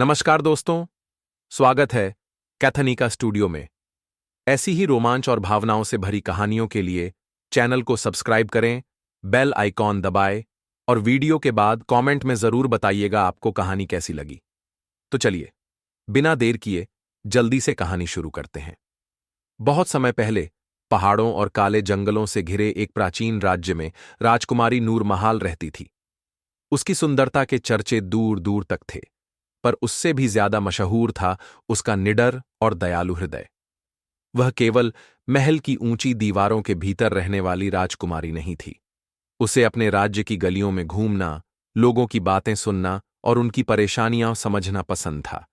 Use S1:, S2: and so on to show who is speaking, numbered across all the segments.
S1: नमस्कार दोस्तों, स्वागत है कैथनिका स्टूडियो में। ऐसी ही रोमांच और भावनाओं से भरी कहानियों के लिए चैनल को सब्सक्राइब करें, बेल आइकॉन दबाएं और वीडियो के बाद कमेंट में जरूर बताइएगा आपको कहानी कैसी लगी। तो चलिए, बिना देर किए जल्दी से कहानी शुरू करते हैं। बहुत समय पहले पहाड़ों और काले जंगलों से घिरे एक प्राचीन राज्य में राजकुमारी नूरमहाल रहती थी। उसकी सुंदरता के चर्चे दूर दूर तक थे, पर उससे भी ज्यादा मशहूर था उसका निडर और दयालु हृदय। वह केवल महल की ऊंची दीवारों के भीतर रहने वाली राजकुमारी नहीं थी। उसे अपने राज्य की गलियों में घूमना, लोगों की बातें सुनना और उनकी परेशानियां समझना पसंद था।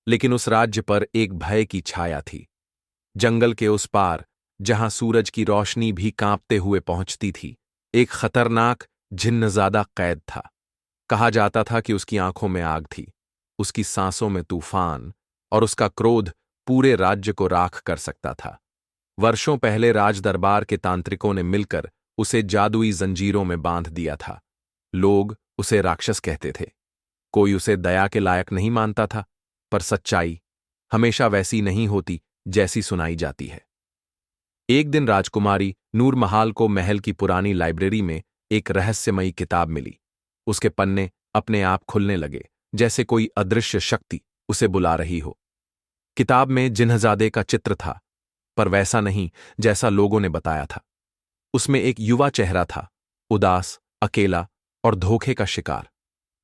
S1: लेकिन उस राज्य पर एक भय की छाया थी। जंगल के उस पार, जहां सूरज की रोशनी भी कांपते हुए पहुंचती थी, एक खतरनाक जिन्नज़ादा कैद था। कहा जाता था कि उसकी आंखों में आग थी, उसकी सांसों में तूफान और उसका क्रोध पूरे राज्य को राख कर सकता था। वर्षों पहले राजदरबार के तांत्रिकों ने मिलकर उसे जादुई जंजीरों में बांध दिया था। लोग उसे राक्षस कहते थे, कोई उसे दया के लायक नहीं मानता था, पर सच्चाई हमेशा वैसी नहीं होती जैसी सुनाई जाती है। एक दिन राजकुमारी नूरमहाल को महल की पुरानी लाइब्रेरी में एक रहस्यमयी किताब मिली। उसके पन्ने अपने आप खुलने लगे, जैसे कोई अदृश्य शक्ति उसे बुला रही हो। किताब में जिन्नज़ादे का चित्र था, पर वैसा नहीं जैसा लोगों ने बताया था। उसमें एक युवा चेहरा था, उदास, अकेला और धोखे का शिकार।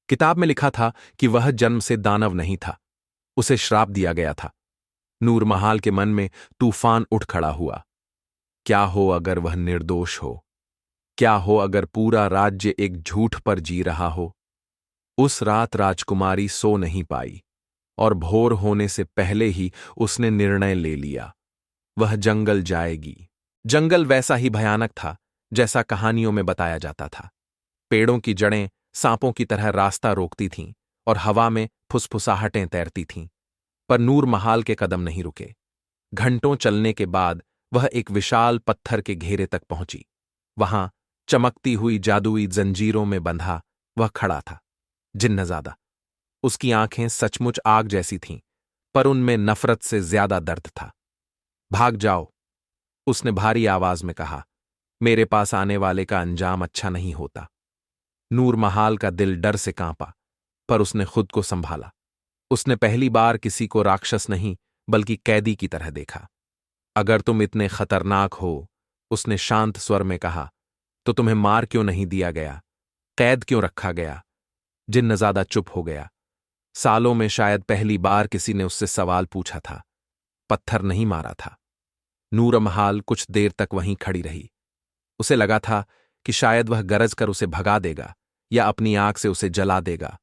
S1: किताब में लिखा था कि वह जन्म से दानव नहीं था, उसे श्राप दिया गया था। नूरमहाल के मन में तूफान उठ खड़ा हुआ। क्या हो अगर वह निर्दोष हो? क्या हो अगर पूरा राज्य एक झूठ पर जी रहा हो? उस रात राजकुमारी सो नहीं पाई और भोर होने से पहले ही उसने निर्णय ले लिया, वह जंगल जाएगी। जंगल वैसा ही भयानक था जैसा कहानियों में बताया जाता था। पेड़ों की जड़ें सांपों की तरह रास्ता रोकती थीं और हवा में फुसफुसाहटें तैरती थीं, पर नूरमहाल के कदम नहीं रुके। घंटों चलने के बाद वह एक विशाल पत्थर के घेरे तक पहुंची। वहां चमकती हुई जादुई जंजीरों में बंधा वह खड़ा था, जिन्नज़ादा। उसकी आंखें सचमुच आग जैसी थीं, पर उनमें नफरत से ज्यादा दर्द था। भाग जाओ, उसने भारी आवाज में कहा। मेरे पास आने वाले का अंजाम अच्छा नहीं होता। नूरमहाल का दिल डर से कांपा, पर उसने खुद को संभाला। उसने पहली बार किसी को राक्षस नहीं बल्कि कैदी की तरह देखा। अगर तुम इतने खतरनाक हो, उसने शांत स्वर में कहा, तो तुम्हें मार क्यों नहीं दिया गया? कैद क्यों रखा गया? जिन्नज़ादा चुप हो गया। सालों में शायद पहली बार किसी ने उससे सवाल पूछा था। पत्थर नहीं मारा था। नूरमहाल कुछ देर तक वहीं खड़ी रही। उसे लगा था कि शायद वह गरज कर उसे भगा देगा या अपनी आंख से उसे जला देगा,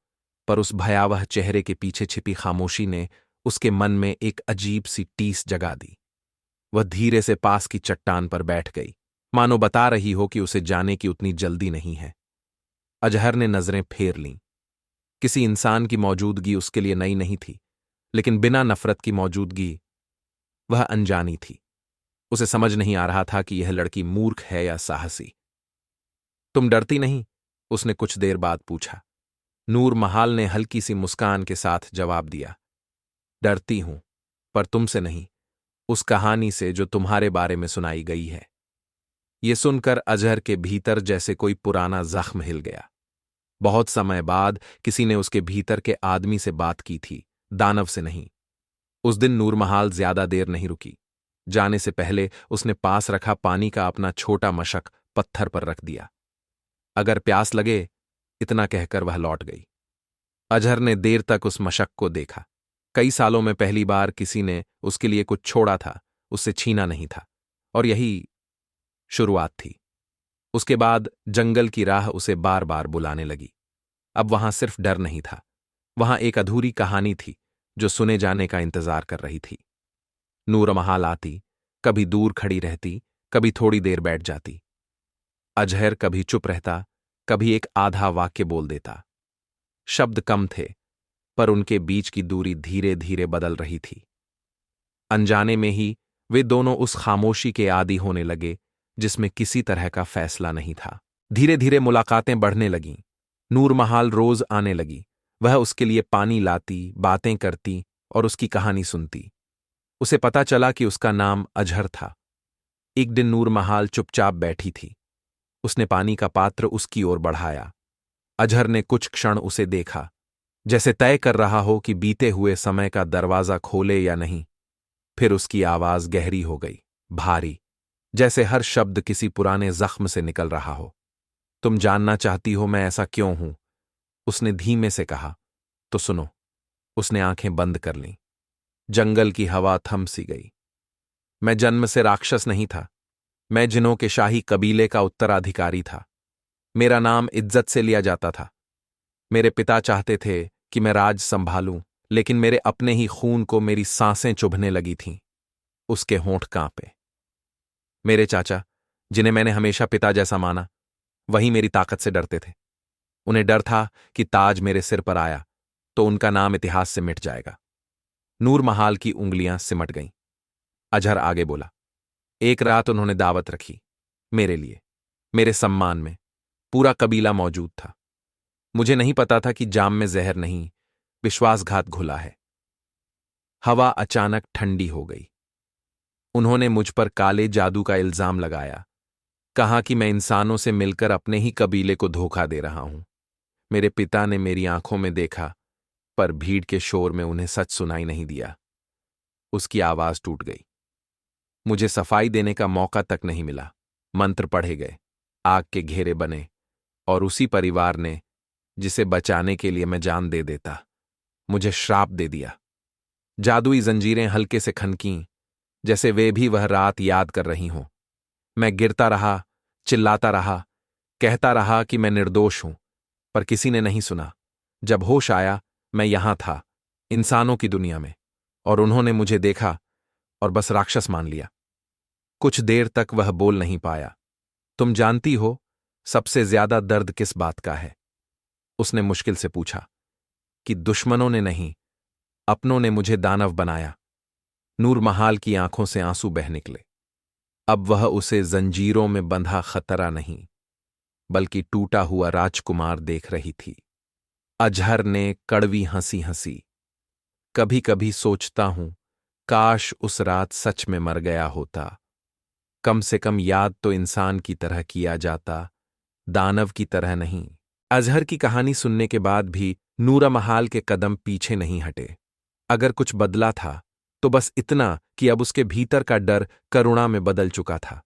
S1: पर उस भयावह चेहरे के पीछे छिपी खामोशी ने उसके मन में एक अजीब सी टीस जगा दी। वह धीरे से पास की चट्टान पर बैठ गई, मानो बता रही हो कि उसे जाने की उतनी जल्दी नहीं है। अजहर ने नजरें फेर लीं। किसी इंसान की मौजूदगी उसके लिए नई नहीं थी, लेकिन बिना नफरत की मौजूदगी वह अनजानी थी। उसे समझ नहीं आ रहा था कि यह लड़की मूर्ख है या साहसी। तुम डरती नहीं? उसने कुछ देर बाद पूछा। नूरमहाल ने हल्की सी मुस्कान के साथ जवाब दिया, डरती हूं, पर तुमसे नहीं, उस कहानी से जो तुम्हारे बारे में सुनाई गई है। यह सुनकर अजहर के भीतर जैसे कोई पुराना जख्म हिल गया। बहुत समय बाद किसी ने उसके भीतर के आदमी से बात की थी, दानव से नहीं। उस दिन नूरमहाल ज्यादा देर नहीं रुकी। जाने से पहले उसने पास रखा पानी का अपना छोटा मशक पत्थर पर रख दिया। अगर प्यास लगे, इतना कहकर वह लौट गई। अजहर ने देर तक उस मशक को देखा। कई सालों में पहली बार किसी ने उसके लिए कुछ छोड़ा था, उससे छीना नहीं था, और यही शुरुआत थी। उसके बाद जंगल की राह उसे बार बार बुलाने लगी। अब वहां सिर्फ डर नहीं था, वहां एक अधूरी कहानी थी जो सुने जाने का इंतजार कर रही थी। नूरमहाल आती, कभी दूर खड़ी रहती, कभी थोड़ी देर बैठ जाती। अजहर कभी चुप रहता, कभी एक आधा वाक्य बोल देता। शब्द कम थे, पर उनके बीच की दूरी धीरे धीरे बदल रही थी। अनजाने में ही वे दोनों उस खामोशी के आदी होने लगे जिसमें किसी तरह का फैसला नहीं था। धीरे धीरे मुलाकातें बढ़ने लगीं। नूरमहाल रोज आने लगी। वह उसके लिए पानी लाती, बातें करती और उसकी कहानी सुनती। उसे पता चला कि उसका नाम अजहर था। एक दिन नूर महाल चुपचाप बैठी थी। उसने पानी का पात्र उसकी ओर बढ़ाया। अजहर ने कुछ क्षण उसे देखा, जैसे तय कर रहा हो कि बीते हुए समय का दरवाजा खोले या नहीं। फिर उसकी आवाज गहरी हो गई, भारी, जैसे हर शब्द किसी पुराने जख्म से निकल रहा हो। तुम जानना चाहती हो मैं ऐसा क्यों हूं? उसने धीमे से कहा। तो सुनो। उसने आंखें बंद कर लीं। जंगल की हवा थम सी गई। मैं जन्म से राक्षस नहीं था। मैं जिन्हों के शाही कबीले का उत्तराधिकारी था। मेरा नाम इज्जत से लिया जाता था। मेरे पिता चाहते थे कि मैं राज संभालूं, लेकिन मेरे अपने ही खून को मेरी सांसें चुभने लगी थीं। उसके होंठ कांपे। मेरे चाचा, जिन्हें मैंने हमेशा पिता जैसा माना, वही मेरी ताकत से डरते थे। उन्हें डर था कि ताज मेरे सिर पर आया तो उनका नाम इतिहास से मिट जाएगा। नूर महाल की उंगलियां सिमट गईं। अजहर आगे बोला। एक रात उन्होंने दावत रखी, मेरे लिए, मेरे सम्मान में। पूरा कबीला मौजूद था। मुझे नहीं पता था कि जाम में जहर नहीं, विश्वासघात घुला है। हवा अचानक ठंडी हो गई। उन्होंने मुझ पर काले जादू का इल्जाम लगाया। कहा कि मैं इंसानों से मिलकर अपने ही कबीले को धोखा दे रहा हूं। मेरे पिता ने मेरी आंखों में देखा, पर भीड़ के शोर में उन्हें सच सुनाई नहीं दिया। उसकी आवाज टूट गई। मुझे सफाई देने का मौका तक नहीं मिला। मंत्र पढ़े गए, आग के घेरे बने, और उसी परिवार ने, जिसे बचाने के लिए मैं जान दे देता, मुझे श्राप दे दिया। जादुई जंजीरें हल्के से खनकीं, जैसे वे भी वह रात याद कर रही हों। मैं गिरता रहा, चिल्लाता रहा, कहता रहा कि मैं निर्दोष हूं, पर किसी ने नहीं सुना। जब होश आया, मैं यहां था, इंसानों की दुनिया में, और उन्होंने मुझे देखा और बस राक्षस मान लिया। कुछ देर तक वह बोल नहीं पाया। तुम जानती हो, सबसे ज्यादा दर्द किस बात का है? उसने मुश्किल से पूछा। कि दुश्मनों ने नहीं, अपनों ने मुझे दानव बनाया। नूर महाल की आंखों से आंसू बह निकले। अब वह उसे जंजीरों में बंधा खतरा नहीं, बल्कि टूटा हुआ राजकुमार देख रही थी। अजहर ने कड़वी हंसी हंसी। कभी कभी सोचता हूं, काश उस रात सच में मर गया होता। कम से कम याद तो इंसान की तरह किया जाता, दानव की तरह नहीं। अजहर की कहानी सुनने के बाद भी नूरा महाल के कदम पीछे नहीं हटे। अगर कुछ बदला था तो बस इतना कि अब उसके भीतर का डर करुणा में बदल चुका था।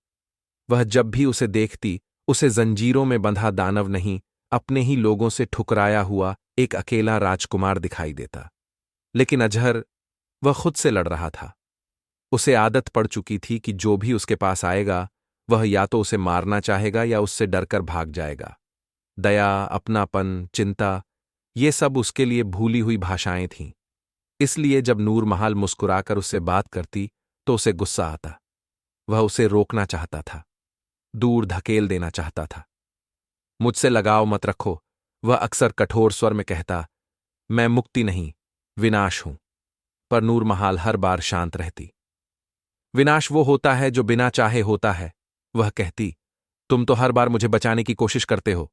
S1: वह जब भी उसे देखती, उसे जंजीरों में बंधा दानव नहीं, अपने ही लोगों से ठुकराया हुआ एक अकेला राजकुमार दिखाई देता। लेकिन अजहर, वह खुद से लड़ रहा था। उसे आदत पड़ चुकी थी कि जो भी उसके पास आएगा, वह या तो उसे मारना चाहेगा या उससे डरकर भाग जाएगा। दया, अपनापन, चिंता, ये सब उसके लिए भूली हुई भाषाएं थीं। इसलिए जब नूर महाल मुस्कुराकर उससे बात करती तो उसे गुस्सा आता। वह उसे रोकना चाहता था, दूर धकेल देना चाहता था। मुझसे लगाव मत रखो, वह अक्सर कठोर स्वर में कहता। मैं मुक्ति नहीं, विनाश हूं। पर नूर महाल हर बार शांत रहती। विनाश वो होता है जो बिना चाहे होता है, वह कहती। तुम तो हर बार मुझे बचाने की कोशिश करते हो।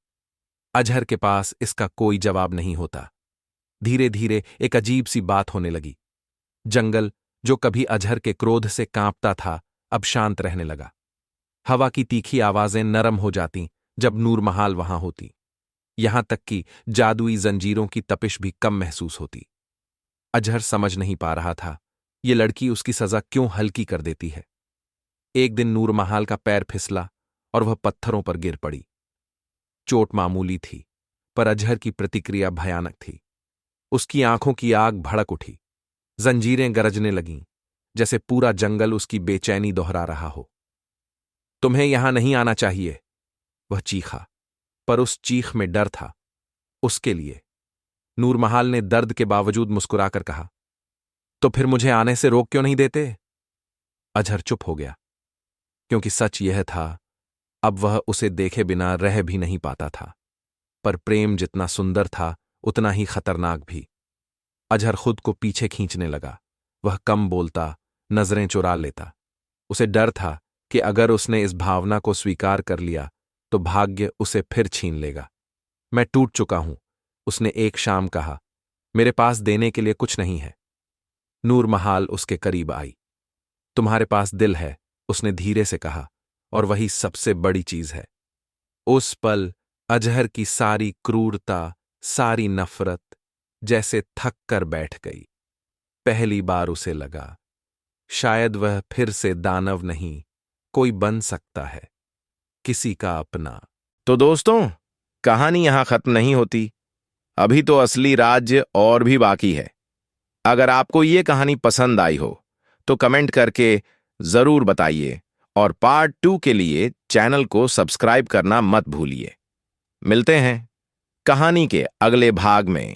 S1: अजहर के पास इसका कोई जवाब नहीं होता। धीरे धीरे एक अजीब सी बात होने लगी। जंगल, जो कभी अजहर के क्रोध से कांपता था, अब शांत रहने लगा। हवा की तीखी आवाजें नरम हो जातीं जब नूर महाल वहां होती। यहां तक कि जादुई जंजीरों की तपिश भी कम महसूस होती। अजहर समझ नहीं पा रहा था, ये लड़की उसकी सजा क्यों हल्की कर देती है। एक दिन नूर महाल का पैर फिसला और वह पत्थरों पर गिर पड़ी। चोट मामूली थी, पर अजहर की प्रतिक्रिया भयानक थी। उसकी आंखों की आग भड़क उठी। जंजीरें गरजने लगीं, जैसे पूरा जंगल उसकी बेचैनी दोहरा रहा हो। तुम्हें यहां नहीं आना चाहिए, वह चीखा, पर उस चीख में डर था, उसके लिए। नूर महाल ने दर्द के बावजूद मुस्कुराकर कहा। तो फिर मुझे आने से रोक क्यों नहीं देते? अजहर चुप हो गया, क्योंकि सच यह था, अब वह उसे देखे बिना रह भी नहीं पाता था। पर प्रेम जितना सुंदर था, उतना ही खतरनाक भी। अजहर खुद को पीछे खींचने लगा। वह कम बोलता, नजरें चुरा लेता। उसे डर था कि अगर उसने इस भावना को स्वीकार कर लिया तो भाग्य उसे फिर छीन लेगा। मैं टूट चुका हूं, उसने एक शाम कहा, मेरे पास देने के लिए कुछ नहीं है। नूर महाल उसके करीब आई। तुम्हारे पास दिल है, उसने धीरे से कहा, और वही सबसे बड़ी चीज है। उस पल अजहर की सारी क्रूरता, सारी नफरत जैसे थक कर बैठ गई। पहली बार उसे लगा, शायद वह फिर से दानव नहीं, कोई बन सकता है, किसी का अपना।
S2: तो दोस्तों, कहानी यहां खत्म नहीं होती। अभी तो असली राज्य और भी बाकी है। अगर आपको ये कहानी पसंद आई हो तो कमेंट करके जरूर बताइए, और पार्ट 2 के लिए चैनल को सब्सक्राइब करना मत भूलिए। मिलते हैं कहानी के अगले भाग में।